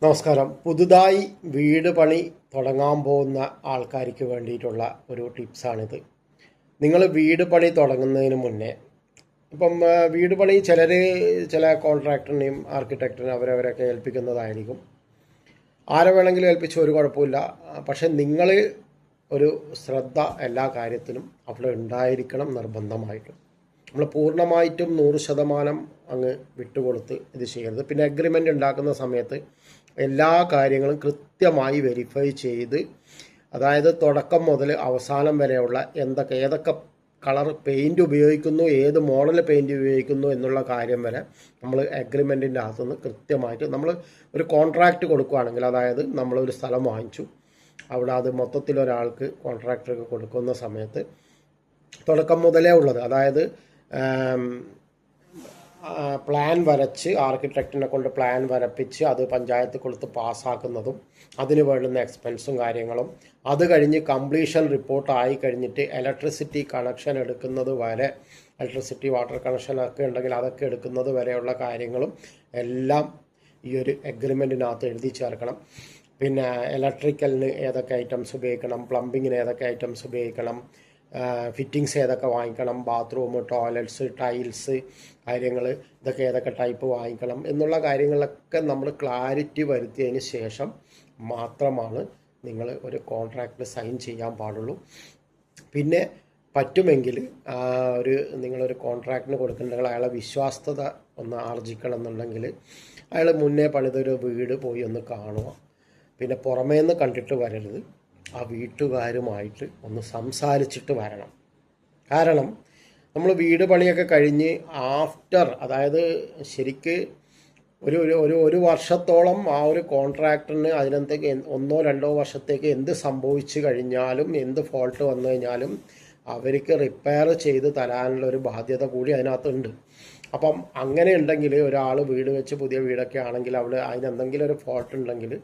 നമസ്കാരം. പുതുതായി വീട് പണി തുടങ്ങാൻ പോകുന്ന ആൾക്കാർക്ക് വേണ്ടിയിട്ടുള്ള ഒരു ടിപ്സാണിത്. നിങ്ങൾ വീട് പണി തുടങ്ങുന്നതിന് മുന്നേ ഇപ്പം വീട് പണി ചില കോൺട്രാക്ടറിനെയും ആർക്കിടെക്റ്റിനെയും അവരവരൊക്കെ ഏൽപ്പിക്കുന്നതായിരിക്കും. ആരെ വേണമെങ്കിലും ഏൽപ്പിച്ച് ഒരു കുഴപ്പമില്ല. പക്ഷെ നിങ്ങൾ ഒരു ശ്രദ്ധ എല്ലാ കാര്യത്തിലും അവിടെ ഉണ്ടായിരിക്കണം നിർബന്ധമായിട്ടും. നമ്മൾ പൂർണ്ണമായിട്ടും 100% അങ്ങ് വിട്ടുകൊടുത്ത് ഇത് ചെയ്യരുത്. പിന്നെ അഗ്രിമെൻ്റ് ഉണ്ടാക്കുന്ന സമയത്ത് എല്ലാ കാര്യങ്ങളും കൃത്യമായി വെരിഫൈ ചെയ്ത്, അതായത് തുടക്കം മുതൽ അവസാനം വരെയുള്ള ഏതൊക്കെ കളർ പെയിൻറ് ഉപയോഗിക്കുന്നു, ഏത് മോഡൽ പെയിൻറ് ഉപയോഗിക്കുന്നു എന്നുള്ള കാര്യം വരെ നമ്മൾ അഗ്രിമെൻറ്റിൻ്റെ അകത്തുനിന്ന് കൃത്യമായിട്ട് നമ്മൾ ഒരു കോൺട്രാക്റ്റ് കൊടുക്കുകയാണെങ്കിൽ, അതായത് നമ്മളൊരു സ്ഥലം വാങ്ങിച്ചു, അവിടെ അത് മൊത്തത്തിലൊരാൾക്ക് കോൺട്രാക്ടർക്ക് കൊടുക്കുന്ന സമയത്ത് തുടക്കം മുതലേ ഉള്ളത്, അതായത് പ്ലാൻ വരച്ച് ആർക്കിടെക്റ്റിനെ കൊണ്ട് പ്ലാൻ വരപ്പിച്ച് അത് പഞ്ചായത്ത് കൊടുത്ത് പാസ്സാക്കുന്നതും അതിന് വേണ്ടുന്ന എക്സ്പെൻസും കാര്യങ്ങളും, അത് കഴിഞ്ഞ് കംപ്ലീഷൻ റിപ്പോർട്ട് ആയി കഴിഞ്ഞിട്ട് ഇലക്ട്രിസിറ്റി കണക്ഷൻ എടുക്കുന്നത് വരെ, ഇലക്ട്രിസിറ്റി വാട്ടർ കണക്ഷനൊക്കെ ഉണ്ടെങ്കിൽ അതൊക്കെ എടുക്കുന്നത് വരെയുള്ള കാര്യങ്ങളും എല്ലാം ഈ ഒരു എഗ്രിമെൻറ്റിനകത്ത് എഴുതി ചേർക്കണം. പിന്നെ ഇലക്ട്രിക്കലിന് ഏതൊക്കെ ഐറ്റംസ് ഉപയോഗിക്കണം, പ്ലംബിങ്ങിന് ഏതൊക്കെ ഐറ്റംസ് ഉപയോഗിക്കണം, ഫിറ്റിങ്സ് ഏതൊക്കെ വാങ്ങിക്കണം, ബാത്റൂം, ടോയ്ലറ്റ്സ്, ടൈൽസ് കാര്യങ്ങൾ, ഇതൊക്കെ ഏതൊക്കെ ടൈപ്പ് വാങ്ങിക്കണം എന്നുള്ള കാര്യങ്ങളൊക്കെ നമ്മൾ ക്ലാരിറ്റി വരുത്തിയതിന് ശേഷം മാത്രമാണ് നിങ്ങൾ ഒരു കോൺട്രാക്റ്റിൽ സൈൻ ചെയ്യാൻ പാടുള്ളൂ. പിന്നെ പറ്റുമെങ്കിൽ നിങ്ങളൊരു കോൺട്രാക്റ്റിന് കൊടുക്കുന്നുണ്ടെങ്കിൽ അയാളെ വിശ്വാസ്യത ഒന്ന് ആർജിക്കണം എന്നുണ്ടെങ്കിൽ അയാൾ മുന്നേ പണിതൊരു വീട് പോയി ഒന്ന് കാണുക. പിന്നെ പുറമേ നിന്ന് കണ്ടിട്ട് വരരുത്, ആ വീട്ടുകാരുമായിട്ട് ഒന്ന് സംസാരിച്ചിട്ട് വരണം. കാരണം നമ്മൾ വീട് പണിയൊക്കെ കഴിഞ്ഞ് ആഫ്റ്റർ, അതായത് ശരിക്ക് ഒരു വർഷത്തോളം ആ ഒരു കോൺട്രാക്ടറിന് അതിനകത്തേക്ക് 1-2 വർഷത്തേക്ക് എന്ത് സംഭവിച്ചു കഴിഞ്ഞാലും, എന്ത് ഫോൾട്ട് വന്നു കഴിഞ്ഞാലും അവർക്ക് റിപ്പയർ ചെയ്ത് തരാനുള്ള ഒരു ബാധ്യത കൂടി അതിനകത്തുണ്ട്. അപ്പം അങ്ങനെ ഉണ്ടെങ്കിൽ ഒരാൾ വീട് വെച്ച് പുതിയ വീടൊക്കെ ആണെങ്കിൽ അവിടെ അതിനെന്തെങ്കിലും ഒരു ഫോൾട്ട് ഉണ്ടെങ്കിൽ,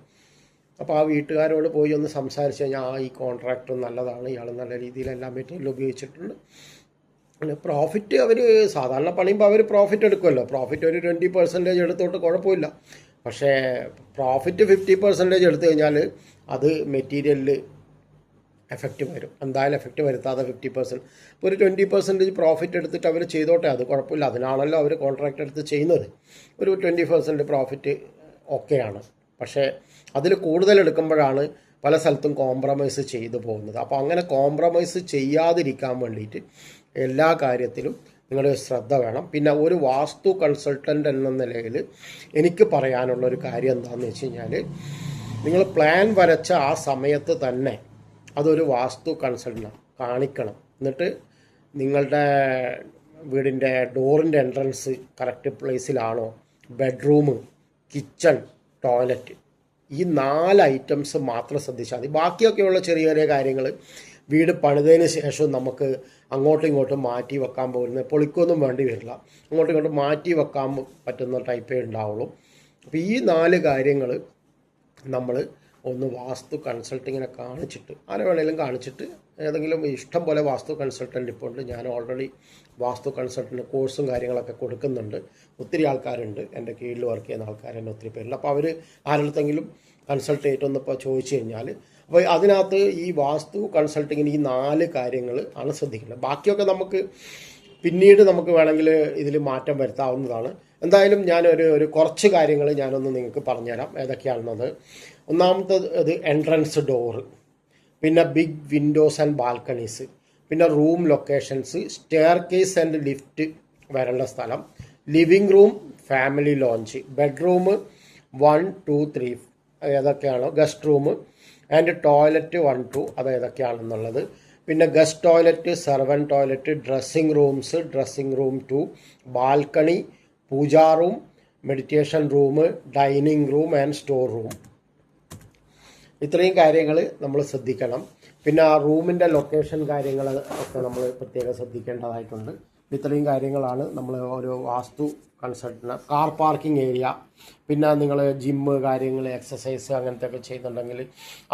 അപ്പോൾ ആ വീട്ടുകാരോട് പോയി ഒന്ന് സംസാരിച്ച് കഴിഞ്ഞാൽ ഈ കോൺട്രാക്ടർ നല്ലതാണ്, ഇയാൾ നല്ല രീതിയിൽ എല്ലാ മെറ്റീരിയലും ഉപയോഗിച്ചിട്ടുണ്ട്. പിന്നെ പ്രോഫിറ്റ് അവർ സാധാരണ പണിയുമ്പോൾ അവർ പ്രോഫിറ്റ് എടുക്കുമല്ലോ. പ്രോഫിറ്റ് ഒരു 20% എടുത്തോട്ട് കുഴപ്പമില്ല. പക്ഷേ പ്രോഫിറ്റ് 50% എടുത്തു കഴിഞ്ഞാൽ അത് മെറ്റീരിയലിൽ എഫക്റ്റ് വരും. എന്തായാലും എഫക്റ്റ് വരുത്താതെ 50%, ഒരു 20% പ്രോഫിറ്റ് എടുത്തിട്ട് അവർ ചെയ്തോട്ടെ, അത് കുഴപ്പമില്ല. അതിനാണല്ലോ അവർ കോൺട്രാക്ട് എടുത്ത് ചെയ്യുന്നത്. ഒരു 20% പ്രോഫിറ്റ് ഓക്കെയാണ്. പക്ഷേ അതിൽ കൂടുതൽ എടുക്കുമ്പോഴാണ് പല സ്ഥലത്തും കോംപ്രമൈസ് ചെയ്തു പോകുന്നത്. അപ്പോൾ അങ്ങനെ കോംപ്രമൈസ് ചെയ്യാതിരിക്കാൻ വേണ്ടിയിട്ട് എല്ലാ കാര്യത്തിലും നിങ്ങളുടെ ശ്രദ്ധ വേണം. പിന്നെ ഒരു വാസ്തു കൺസൾട്ടൻ്റ് എന്ന നിലയിൽ എനിക്ക് പറയാനുള്ളൊരു കാര്യം എന്താണെന്ന് വെച്ച് കഴിഞ്ഞാൽ, നിങ്ങൾ പ്ലാൻ വരച്ച ആ സമയത്ത് തന്നെ അതൊരു വാസ്തു കൺസൾട്ടൻ്റ് കാണിക്കണം. എന്നിട്ട് നിങ്ങളുടെ വീടിൻ്റെ ഡോറിൻ്റെ എൻട്രൻസ് കറക്റ്റ് പ്ലേസിലാണോ, ബെഡ്റൂം, കിച്ചൺ, ടോയ്ലറ്റ്, ഈ 4 ഐറ്റംസ് മാത്രം ശ്രദ്ധിച്ചാൽ മതി. ബാക്കിയൊക്കെയുള്ള ചെറിയ ചെറിയ കാര്യങ്ങൾ വീട് പണിതതിന് ശേഷം നമുക്ക് അങ്ങോട്ടും ഇങ്ങോട്ടും മാറ്റി വെക്കാൻ പോകുന്നത് പൊളിക്കൊന്നും വേണ്ടി വരില്ല. അങ്ങോട്ടും ഇങ്ങോട്ടും മാറ്റി വെക്കാൻ പറ്റുന്ന ടൈപ്പേ ഉണ്ടാവുള്ളൂ. അപ്പോൾ ഈ 4 കാര്യങ്ങൾ നമ്മൾ ഒന്ന് വാസ്തു കൺസൾട്ടിങ്ങിനെ കാണിച്ചിട്ട്, ആരെ വേണമെങ്കിലും കാണിച്ചിട്ട്, ഏതെങ്കിലും ഇഷ്ടം പോലെ വാസ്തു കൺസൾട്ടൻ്റ് ഇപ്പോൾ ഉണ്ട്. ഞാൻ ഓൾറെഡി വാസ്തു കൺസൾട്ടൻ്റ് കോഴ്സും കാര്യങ്ങളൊക്കെ കൊടുക്കുന്നുണ്ട്. ഒത്തിരി ആൾക്കാരുണ്ട് എൻ്റെ കീഴിൽ വർക്ക് ചെയ്യുന്ന ആൾക്കാർ തന്നെ ഒത്തിരി പേരുണ്ട്. അപ്പോൾ അവർ ആരുടെങ്കിലും കൺസൾട്ട് ചെയ്തിട്ടൊന്നിപ്പോൾ ചോദിച്ചു കഴിഞ്ഞാൽ, അപ്പോൾ അതിനകത്ത് ഈ വാസ്തു കൺസൾട്ടിങ്ങിന് ഈ 4 കാര്യങ്ങൾ ആണ് ശ്രദ്ധിക്കേണ്ടത്. ബാക്കിയൊക്കെ നമുക്ക് പിന്നീട് നമുക്ക് വേണമെങ്കിൽ ഇതിൽ മാറ്റം വരുത്താവുന്നതാണ്. എന്തായാലും ഞാൻ ഒരു കുറച്ച് കാര്യങ്ങൾ ഞാനൊന്ന് നിങ്ങൾക്ക് പറഞ്ഞുതരാം ഏതൊക്കെയാണെന്നത്. ഒന്നാമത്തത് എൻട്രൻസ് ഡോറ്, പിന്നെ ബിഗ് വിൻഡോസ് ആൻഡ് ബാൽക്കണീസ്, പിന്നെ room locations, staircase and lift വരേണ്ട സ്ഥലം, living room, family lounge, bedroom 1, 2, 3 ഏതൊക്കെയാണോ, ഗസ്റ്റ് റൂം ആൻഡ് ടോയ്ലറ്റ് 1, 2 അത് ഏതൊക്കെയാണെന്നുള്ളത്, പിന്നെ guest toilet, servant toilet, dressing rooms, dressing room 2, balcony, pooja room, meditation room, dining room and store room. ഇത്രയും കാര്യങ്ങൾ നമ്മൾ ശ്രദ്ധിക്കണം. പിന്നെ ആ റൂമിൻ്റെ ലൊക്കേഷൻ കാര്യങ്ങൾ ഒക്കെ നമ്മൾ പ്രത്യേകം ശ്രദ്ധിക്കേണ്ടതായിട്ടുണ്ട്. ഇത്രയും കാര്യങ്ങളാണ് നമ്മൾ ഒരു വാസ്തു കൺസൾട്ടിന്. കാർ പാർക്കിംഗ് ഏരിയ, പിന്നെ നിങ്ങൾ ജിമ്മ് കാര്യങ്ങൾ, എക്സസൈസ് അങ്ങനത്തെ ഒക്കെ ചെയ്യുന്നുണ്ടെങ്കിൽ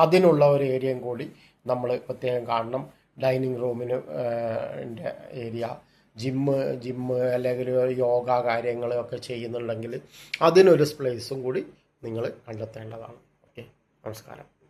അതിനുള്ള ഒരു ഏരിയയും കൂടി നമ്മൾ പ്രത്യേകം കാണണം. ഡൈനിങ് റൂമിന് ഏരിയ, ജിമ്മ് അല്ലെങ്കിൽ യോഗ കാര്യങ്ങളൊക്കെ ചെയ്യുന്നുണ്ടെങ്കിൽ അതിനൊരു സ്പേസും കൂടി നിങ്ങൾ കണ്ടെത്തേണ്ടതാണ്. ഓക്കെ, നമസ്കാരം.